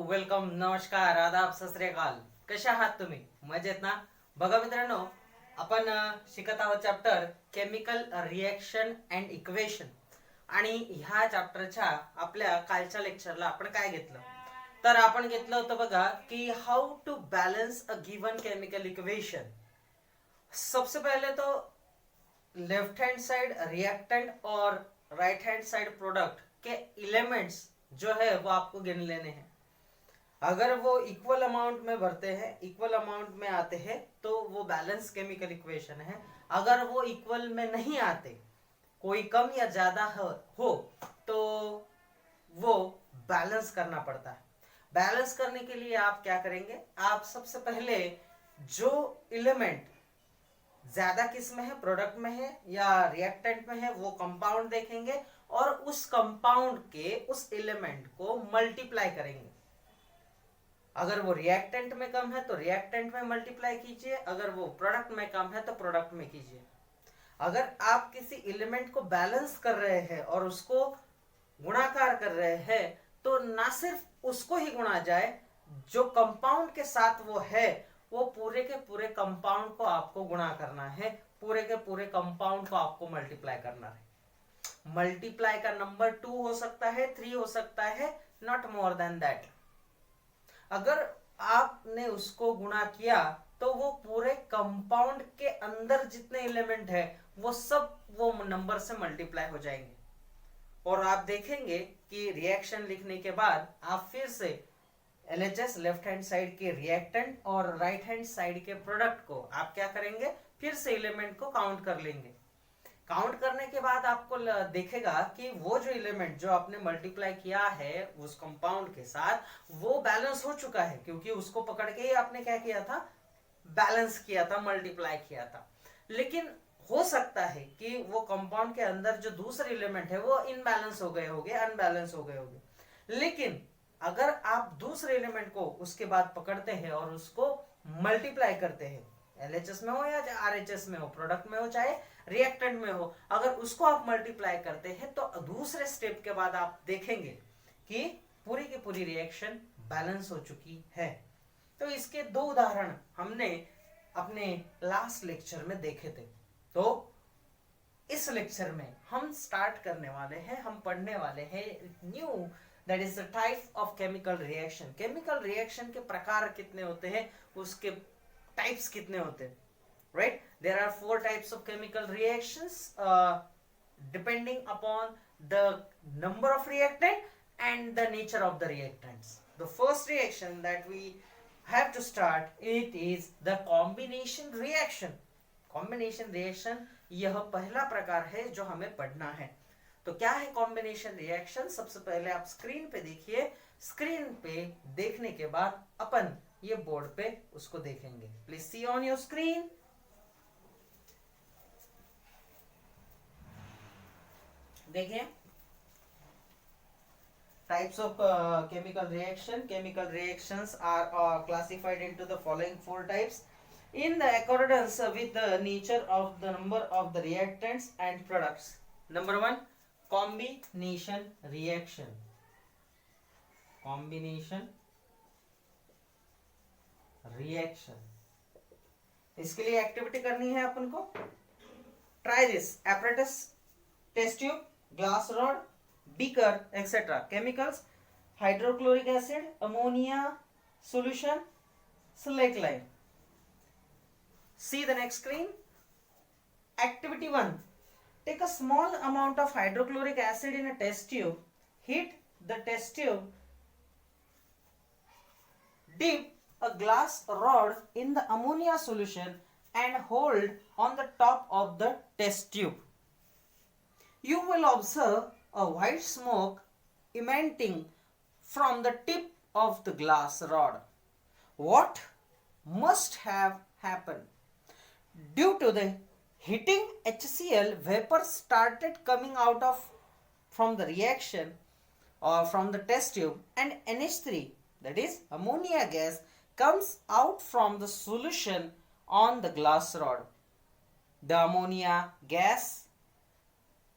Welcome, नमस्कार, आदाब, सत श्री अकाल. कशा आहात तुम्ही? मजेत ना? बघा मित्रांनो, आपण शिकत आहोत chapter chemical reaction and equation. आणि ह्या चॅप्टरच्या आपल्या कालच्या लेक्चरला आपण काय घेतलं, तर आपण घेतलं होतं बघा की how to balance a given chemical equation. सबसे पहले तो लेफ्ट हैंड साइड रिएक्टेंट और राइट हैंड साइड प्रोडक्ट के एलिमेंट्स जो है वो आपको गिन लेने हैं. अगर वो इक्वल अमाउंट में भरते हैं, इक्वल अमाउंट में आते हैं, तो वो बैलेंस केमिकल इक्वेशन है. अगर वो इक्वल में नहीं आते, कोई कम या ज्यादा हो तो वो बैलेंस करना पड़ता है. बैलेंस करने के लिए आप क्या करेंगे, आप सबसे पहले जो एलिमेंट ज्यादा किस में है, प्रोडक्ट में है या रिएक्टेंट में है, वो कंपाउंड देखेंगे और उस कंपाउंड के उस एलिमेंट को मल्टीप्लाई करेंगे. अगर वो रिएक्टेंट में कम है तो रिएक्टेंट में मल्टीप्लाई कीजिए, अगर वो प्रोडक्ट में कम है तो प्रोडक्ट में कीजिए. अगर आप किसी एलिमेंट को बैलेंस कर रहे हैं और उसको गुणाकार कर रहे हैं, तो ना सिर्फ उसको ही गुणा जाए, जो कंपाउंड के साथ वो है, वो पूरे के पूरे कंपाउंड को आपको गुणा करना है, पूरे के पूरे कंपाउंड को आपको मल्टीप्लाई करना है. मल्टीप्लाई का नंबर 2 हो सकता है, 3 हो सकता है, नॉट मोर देन दैट. अगर आपने उसको गुणा किया तो वो पूरे कंपाउंड के अंदर जितने एलिमेंट है वो सब वो नंबर से मल्टीप्लाई हो जाएंगे. और आप देखेंगे कि रिएक्शन लिखने के बाद आप फिर से एलएचएस लेफ्ट हैंड साइड के रिएक्टेंट और राइट हैंड साइड के प्रोडक्ट को आप क्या करेंगे, फिर से एलिमेंट को काउंट कर लेंगे. काउंट करने के बाद आपको देखेगा कि वो जो एलिमेंट जो आपने मल्टीप्लाई किया है उस कंपाउंड के साथ, वो बैलेंस हो चुका है, क्योंकि उसको पकड़ के ही आपने क्या किया था, बैलेंस किया था, मल्टीप्लाई किया था. लेकिन हो सकता है कि वो कंपाउंड के अंदर जो दूसरे एलिमेंट है वो इनबैलेंस हो गए होंगे, अनबैलेंस हो गए होंगे. लेकिन अगर आप दूसरे एलिमेंट को उसके बाद पकड़ते हैं और उसको मल्टीप्लाई करते हैं, एलएचएस में हो या आरएचएस में हो, प्रोडक्ट में हो चाहे रिएक्टेंट में हो, अगर उसको आप मल्टीप्लाई करते हैं तो दूसरे स्टेप के बाद आप देखेंगे कि पूरी की पूरी रिएक्शन बैलेंस हो चुकी है. तो इसके 2 उदाहरण हमने अपने लास्ट लेक्चर में देखे थे. तो इस लेक्चर में हम स्टार्ट करने वाले हैं, हम पढ़ने वाले हैं new, that is the type of chemical reaction. Chemical reaction के प्रकार कितने होते हैं, उसके टाइप्स कितने होते हैं, right? There are 4 types of chemical reactions depending upon the number of reactant and the nature of the reactants. The first reaction that we have to start, it is the combination reaction. Combination reaction यह पहला प्रकार है जो हमें पढ़ना है. तो क्या है कॉम्बिनेशन रिएक्शन? सबसे पहले आप स्क्रीन पे देखिए. स्क्रीन पे देखने के बाद अपन ये बोर्ड पे उसको देखेंगे. Please see on your screen. देखिए, types of chemical reaction. Chemical reactions are classified into the following 4 types in the accordance with the nature of the number of the reactants and products. Number 1, combination reaction. Combination reaction. इसके लिए activity करनी है अपन को. Try this apparatus, test tube, glass rod, beaker, etc. Chemicals: hydrochloric acid, ammonia solution, slackline. See the next screen. Activity 1. Take a small amount of hydrochloric acid in a test tube. Heat the test tube. Dip a glass rod in the ammonia solution and hold on the top of the test tube. You will observe a white smoke emanating from the tip of the glass rod. What must have happened? Due to the heating, HCl vapor started coming out from the reaction or from the test tube, and NH3, that is ammonia gas, comes out from the solution on the glass rod. The ammonia gas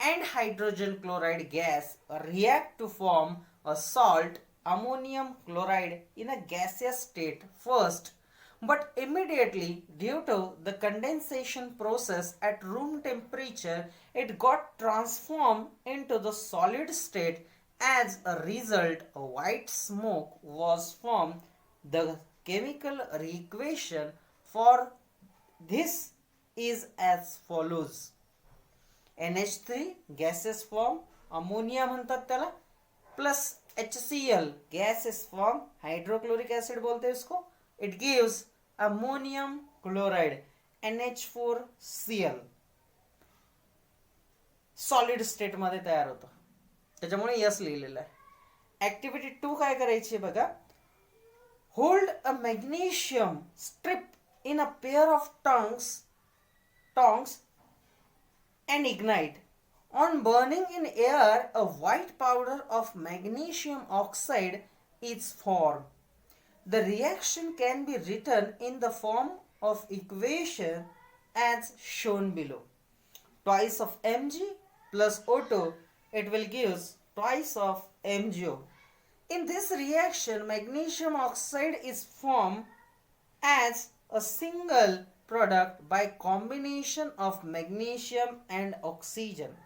and hydrogen chloride gas react to form a salt ammonium chloride in a gaseous state first, but immediately, due to the condensation process at room temperature, it got transformed into the solid state. As a result, a white smoke was formed. The chemical reaction for this is as follows. NH3 gaseous form, ammonia म्हणतात त्याला, plus HCl gaseous form, hydrochloric acid बोलते हैं इसको. It gives ammonium chloride NH4Cl. Solid state मध्ये तयार होतं, त्याच्यामुळे yes लिहिलेलं आहे. ऍक्टिव्हिटी 2 काय करायची बघा. Hold a magnesium strip in a pair of tongs and ignite. On burning in air, a white powder of magnesium oxide is formed. The reaction can be written in the form of equation as shown below. Twice of Mg plus O2, it will give twice of MgO. In this reaction, magnesium oxide is formed as a single product by combination of magnesium and oxygen.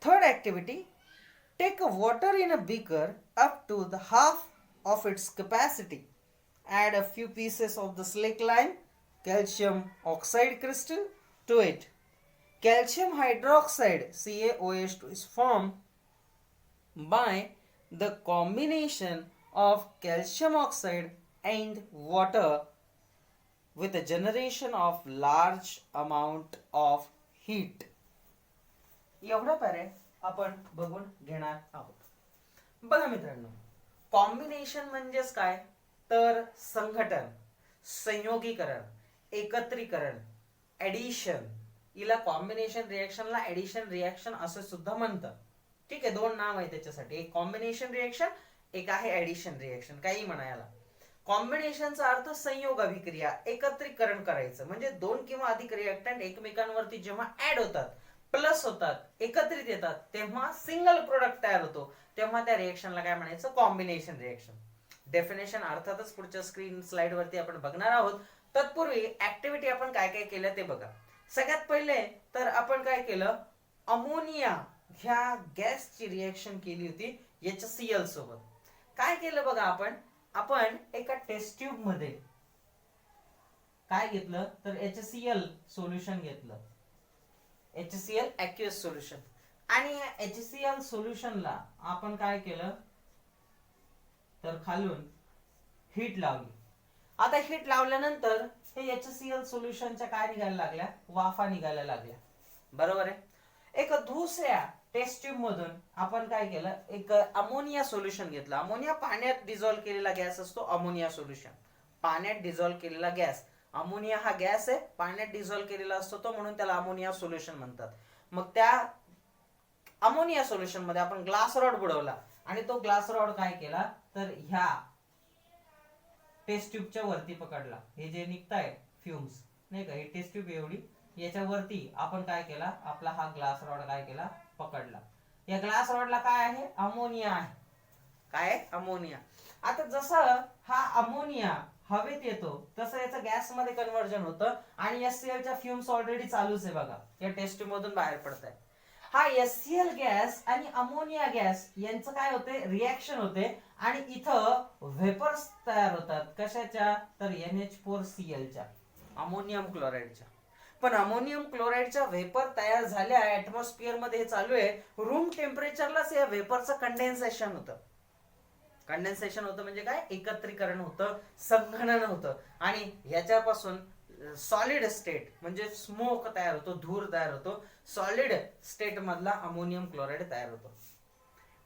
Third activity, take a water in a beaker up to the half of its capacity. Add a few pieces of the slaked lime, calcium oxide crystal to it. Calcium hydroxide CaOH2 is formed by the combination of calcium oxide and water with a generation of large amount of heat. एवढं पर्याय आपण बघून घेणार आहोत. बघा मित्रांनो, combination म्हणजेच काय तर संघटन, संयोगीकरण, एकत्रीकरण, ऍडिशन. हिला कॉम्बिनेशन रिएक्शनला ऍडिशन रिएक्शन असं सुद्धा म्हणतात. ठीक आहे, दोन नाव आहे त्याच्यासाठी, एक कॉम्बिनेशन रिएक्शन, एक आहे ऍडिशन रिएक्शन, काही म्हणा याला. कॉम्बिनेशनचा अर्थ संयोग अभिक्रिया, एकत्रीकरण करायचं, म्हणजे दोन किंवा अधिक रिएक्टंट एकमेकांवरती जेव्हा ऍड होतात, प्लस होतात, एकत्रित येतात, तेव्हा सिंगल प्रोडक्ट तयार होतो, तेव्हा त्या रिएक्शनला काय म्हणायचं कॉम्बिनेशन रिएक्शन. डेफिनेशन अर्थातच पुढच्या स्क्रीन स्लाइड वरती आपण बघणार आहोत. तत्पूर्वी ऍक्टिव्हिटी आपण काय काय केलं ते बघा. सगळ्यात पहिले तर आपण काय केलं, अमोनिया ह्या गॅसची रिएक्शन केली होती HCl सोबत. काय केलं बघा, आपण एका टेस्ट ट्यूब मध्ये काय घेतलं तर HCl सोल्युशन घेतलं, HCl aqueous सोल्युशन, आणि या HCl सोल्युशनला आपण काय केलं तर खालून हीट लावली. आता हीट लावल्यानंतर हे HCl सोल्युशनच्या काय निघायला लागल्या, वाफा निघायला लागल्या, बरोबर आहे. एक दुसऱ्या टेस्ट ट्यूब मधून आपण काय केलं, एक अमोनिया सोल्युशन घेतलं. अमोनिया पाण्यात डिझॉल्व्ह केलेला गॅस असतो, अमोनिया सोल्युशन पाण्यात डिझॉल्व्ह केलेला गॅस. अमोनिया हा गॅस आहे, पाण्यात डिझॉल्व्ह केलेला असतो तो, म्हणून त्याला अमोनिया सोल्युशन म्हणतात. मग त्या अमोनिया सोल्युशन मध्ये आपण ग्लास रॉड बुडवला आणि तो ग्लास रॉड काय केला तर ह्या टेस्ट ट्यूबच्या वरती पकडला. हे जे निघताय फ्यूम्स नाही का, ही टेस्ट ट्यूब एवढी, याच्या वरती आपण काय केला, आपला हा ग्लास रॉड काय केला पकडला. या ग्लास रॉडला काय आहे, अमोनिया आहे. काय, अमोनिया. आता जसं हा अमोनिया हवेत येतो तसं याचं गॅस मध्ये कन्वर्जन होतं आणि HCl च्या फ्यूम्स ऑलरेडी चालूच आहे बघा, या टेस्ट ट्यूब मधून बाहेर पडताय. हा HCl गॅस आणि अमोनिया गॅस यांचं काय होते, रिएक्शन होते आणि इथं व्हेपर्स तयार होतात. कशाच्या तर NH4Cl च्या, अमोनियम क्लोराईडच्या. पण अमोनियम क्लोराईडच्या व्हेपर तयार झाल्या, ऍटमॉस्फिअर मध्ये हे चालू आहे, रूम टेम्परेचरलाच या व्हेपरचं कंडेन्सेशन होतं. कंडेन्सेशन होतं म्हणजे काय, एकत्रीकरण होतं, संघनन होतं, आणि ह्याच्यापासून सॉलिड स्टेट म्हणजे स्मोक तयार होतो, धूर तयार होतो. सॉलिड स्टेट मधला अमोनियम क्लोराईड तयार होतो.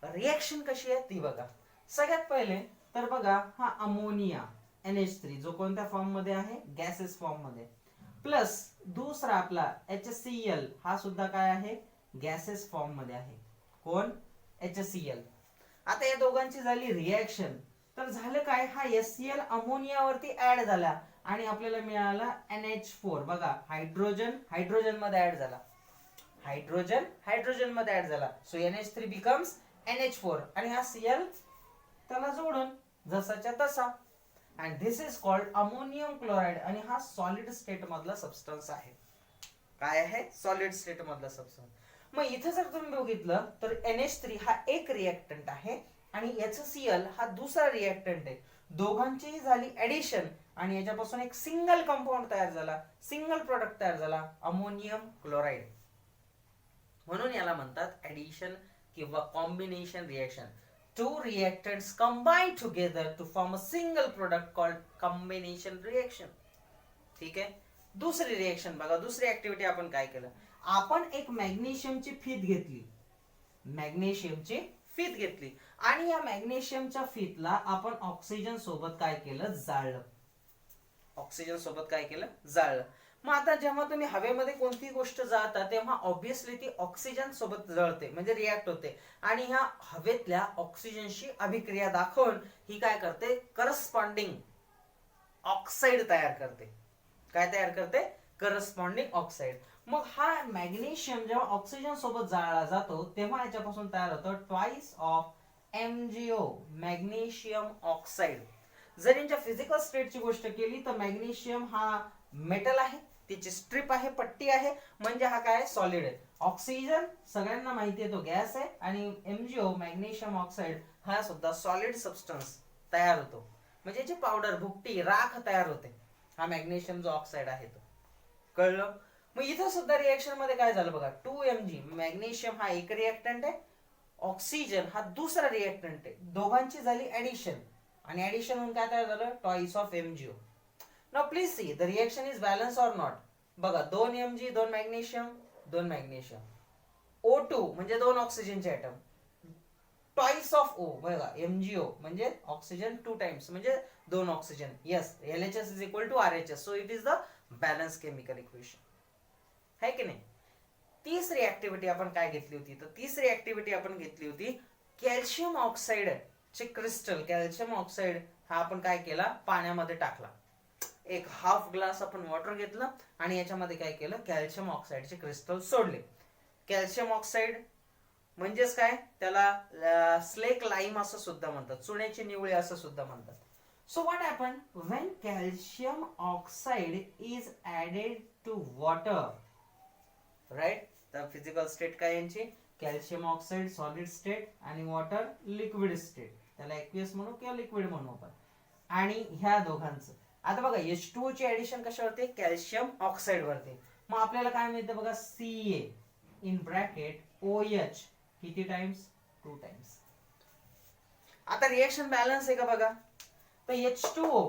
रिएक्शन कशी आहे ती बघा. सगळ्यात पहिले तर बघा, हा अमोनिया NH3 जो कोणत्या फॉर्म मध्ये आहे, गॅसेस फॉर्म मध्ये, प्लस दुसरा आपला HCl हा सुद्धा काय आहे, गॅसेस फॉर्म मध्ये आहे. कोण, HCl. आता या दोघांची झाली रिएक्शन, तर झालं काय, हा HCl अमोनियावरती ऍड झाला आणि आपल्याला मिळाला NH4. बघा, हायड्रोजन मध्ये ऍड झाला, हायड्रोजन मध्ये ऍड झाला. सो NH3 becomes NH4 आणि हा Cl त्याला जोडून जसाच्या तसा. And this is called ammonium chloride. आणि हा सॉलिड स्टेट मधला सबस्टन्स आहे. काय आहे? सॉलिड स्टेट मधला सबस्टन्स. मग इथे जर तुम्ही बघितलं तर NH3 हा एक रिएक्टंट आहे आणि HCl हा दुसरा रिएक्टंट आहे. दोघांचीही झाली ऍडिशन आणि याच्यापासून एक सिंगल कंपाऊंड तयार झाला, सिंगल प्रोडक्ट तयार झाला, अमोनियम क्लोराइड. म्हणून याला म्हणतात ऍडिशन किंवा combination reaction. Two reactants combine together to form a single product called combination reaction. ठीक आहे. दुसरी रिएक्शन बघा, दुसरी ऍक्टिव्हिटी आपण काय केलं, आपण एक मॅग्नेशियमची फीत घेतली, मॅग्नेशियमची फीत घेतली आणि या मॅग्नेशियमच्या फीतला आपण ऑक्सिजन सोबत काय केलं, जाळलं. ऑक्सिजन सोबत काय केलं, जाळलं. मग आता जेव्हा तुम्ही हवेमध्ये कोणती गोष्ट जाळता तेव्हा ऑब्विसली ती ऑक्सिजन सोबत जळते, म्हणजे रिॲक्ट होते आणि ह्या हवेतल्या ऑक्सिजनशी अभिक्रिया दाखवून ही काय करते, करस्पॉन्डिंग ऑक्साईड तयार करते. काय तयार करते, करस्पॉन्डिंग ऑक्साईड. मग हा मॅग्नेशियम जेव्हा ऑक्सिजन सोबत जाळला जातो तेव्हा याच्यापासून तयार होतं twice of MgO, magnesium oxide. जर यांच्या फिजिकल स्टेटची गोष्ट केली तर मॅग्नेशियम हा मेटल आहे, त्याची स्ट्रिप आहे, पट्टी आहे, म्हणजे हा काय, सॉलिड आहे. ऑक्सिजन सगळ्यांना माहिती आहे तो गॅस आहे आणि MgO मॅग्नेशियम ऑक्साईड हा सुद्धा सॉलिड सबस्टन्स तयार होतो, म्हणजे याची पावडर, भुकटी, राख तयार होते. हा मॅग्नेशियम जो ऑक्साईड आहे तो. कळलं? मग इथं सुद्धा रिएक्शन मध्ये काय झालं बघा, 2Mg, मॅग्नेशियम हा एक रिएक्टंट आहे, ऑक्सिजन हा दुसरा रिएक्टंट आहे, दोघांची झाली ऍडिशन आणि ऍडिशन होऊन काय तयार झालं, twice of MgO. Now please see the reaction is balance or not. बघा 2Mg, 2 मॅग्नेशियम, 2 मॅग्नेशियम, O2 म्हणजे 2 ऑक्सिजनचे ऍटम, ट्वाइस ऑफ O बघा MgO म्हणजे ऑक्सिजन 2 टाइम्स म्हणजे 2 oxygen. Yes, LHS is equal to RHS, so it is the balance chemical equation, है की नाही. तिसरी ऍक्टिव्हिटी आपण काय घेतली होती, तर तिसरी ऍक्टिव्हिटी आपण घेतली होती कॅल्शियम ऑक्साईड चे क्रिस्टल. कॅल्शियम ऑक्साईड हा आपण काय केला, पाण्यामध्ये टाकला. एक हाफ ग्लास आपण वॉटर घेतलं आणि याच्यामध्ये काय केलं, कॅल्शियम ऑक्साईडचे क्रिस्टल सोडले. कॅल्शियम ऑक्साईड म्हणजेच काय, त्याला स्लेक लाईम असं सुद्धा म्हणतात, चुन्याची निवळी असं सुद्धा म्हणतात. So what happen when calcium oxide is added to water, right. तर फिजिकल स्टेट काय यांची, कॅल्शियम ऑक्साईड सॉलिड स्टेट आणि वॉटर लिक्विड स्टेट, त्याला एक्वियस म्हणू किंवा लिक्विड म्हणू आपण. आणि ह्या दोघांचं आता बघा H2O ची ऍडिशन कशावरती, कॅल्शियम ऑक्साईड वरती. मग आपल्याला काय मिळतं बघा, Ca इन ब्रॅकेट OH किती टाइम्स, 2 टाइम्स. आता रिएक्शन बॅलन्स आहे का बघा, तर H2O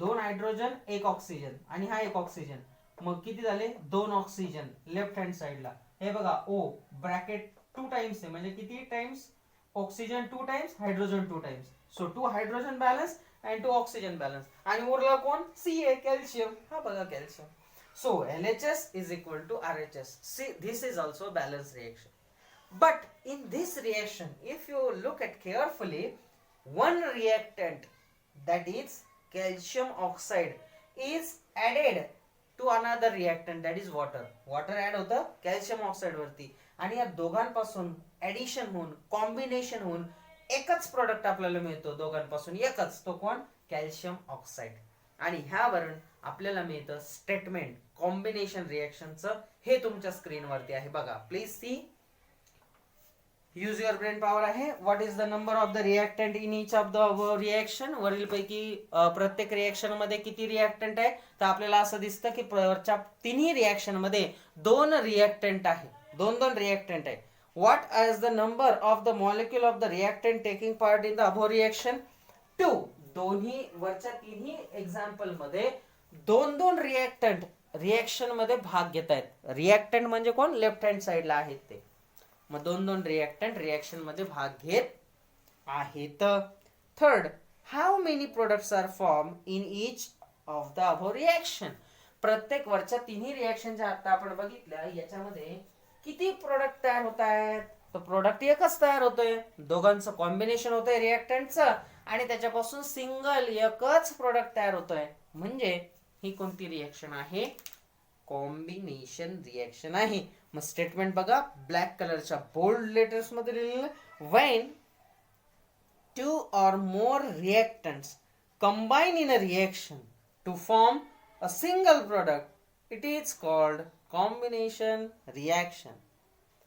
2 हायड्रोजन 1 ऑक्सिजन आणि हा 1 ऑक्सिजन, मग किती झाले, 2 ऑक्सिजन लेफ्ट हँड साइडला. हे बघा O ब्रॅकेट 2 टाइम्स आहे म्हणजे किती times, oxygen 2 times, hydrogen 2 times, so 2 hydrogen balance and 2 oxygen balance. आणि उरला कोण, Ca, कॅल्शियम. हा बघा calcium. So LHS is equal to RHS. See, this is also balanced reaction. But in this reaction, if you look at carefully, one reactant, that is calcium oxide, is added to another reactant, that is water. Water add होतं calcium oxide वरती आणि या दोघांपासून addition होऊन, combination होऊन एकच product आपल्याला मिळतो, दोघांपासून एकच, तो कोण, कॅल्शियम ऑक्साईड. आणि ह्यावरून आपल्याला मिळतं स्टेटमेंट कॉम्बिनेशन रिएक्शनचं. हे तुमच्या स्क्रीनवरती आहे बघा, please see. Use your brain power आहे. What is the number of the reactant in each of the reaction. वरील पैकी प्रत्येक रिएक्शन मध्ये किती रिएक्टंट आहे, तर आपल्याला असं दिसतं की वरच्या तिन्ही रिएक्शन मध्ये 2 रिएक्टंट आहे, 2 रिएक्टंट आहे. What is the number of the molecule of the reactant taking part in the above reaction? 2. दोन्ही वरच्या तिन्ही एक्झाम्पल मध्ये 2 रिएक्टंट रिएक्शन मध्ये भाग घेत आहेत. रिएक्टंट म्हणजे कोण, लेफ्ट हँड साइडला आहेत ते. मग 2 रिएक्टंट रिएक्शन मध्ये भाग घेत आहेत. Third, how many products are form in each of the above reaction. प्रत्येक वरच्या तिन्ही रिएक्शनच्या आता आपण बघितल्या याच्यामध्ये किती प्रोडक्ट तयार होत आहेत, तर प्रोडक्ट एकच तयार होतोय, दोघांचं कॉम्बिनेशन होतंय रिएक्टंटचं आणि त्याच्यापासून सिंगल एकच प्रोडक्ट तयार होतोय. म्हणजे ही कोणती रिएक्शन आहे, कॉम्बिनेशन रिएक्शन आहे. मग स्टेटमेंट बघा, ब्लॅक कलरच्या बोल्ड लेटर्स मध्ये लिहिलेलं, when two or more reactants combine in a reaction to form a single product, it is called combination reaction.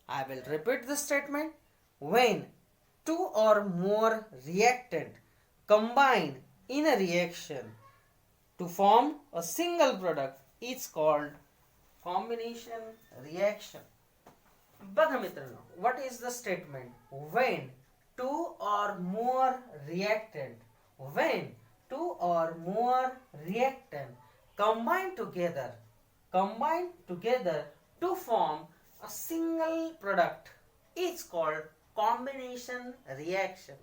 I will repeat this statement. When two or more reactants combine in a reaction to form a single product, it's called combination reaction. बघा मित्रांनो, what is the statement? When two or more reactant, when two or more reactant combine together to form a single product, it's called combination reaction.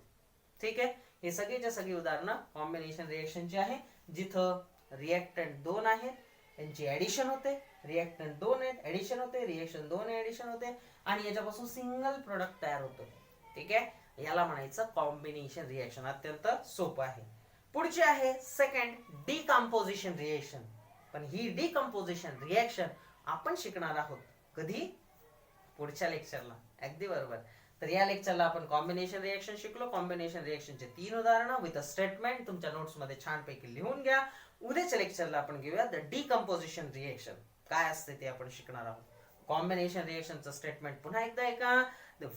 ठीक आहे, हे सगळीच्या सगळी उदाहरणं combination रिएक्शनची आहे, जिथं रिएक्टंट दोन आहेत, यांची ऍडिशन होते, रिएक्टंट दोन आहेत, ऍडिशन होते, रिएक्शन दोन आहे, ऍडिशन होते, आणि याच्यापासून सिंगल प्रोडक्ट तयार होतो. ठीक आहे, याला म्हणायचं कॉम्बिनेशन रिएक्शन. अत्यंत सोपं आहे. पुढची आहे सेकंड, डिकम्पोजिशन रिएक्शन. पण ही डिकम्पोजिशन रिएक्शन आपण शिकणार आहोत कधी? पुढच्या लेक्चरला. अगदी बरोबर. तर या लेक्चरला आपण कॉम्बिनेशन रिएक्शन शिकलो. कॉम्बिनेशन रिएक्शनचे 3 उदाहरणं विथ अ स्टेटमेंट तुमच्या नोट्स मध्ये छानपैकी लिहून घ्या. उद्याच्या लेक्चरला आपण घेऊया द डिकम्पोजिशन रिएक्शन. काय असते ते आपण शिकणार आहोत. कॉम्बिनेशन रिएक्शनचं स्टेटमेंट पुन्हा एकदा ऐका.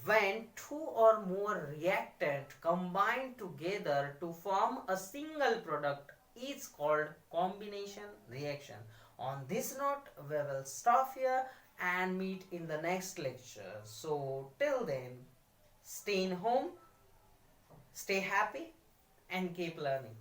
When two or more reactants combine together to form a single product is called combination reaction. On this note, we will stop here and meet in the next lecture. So till then, stay in home, stay happy, and keep learning.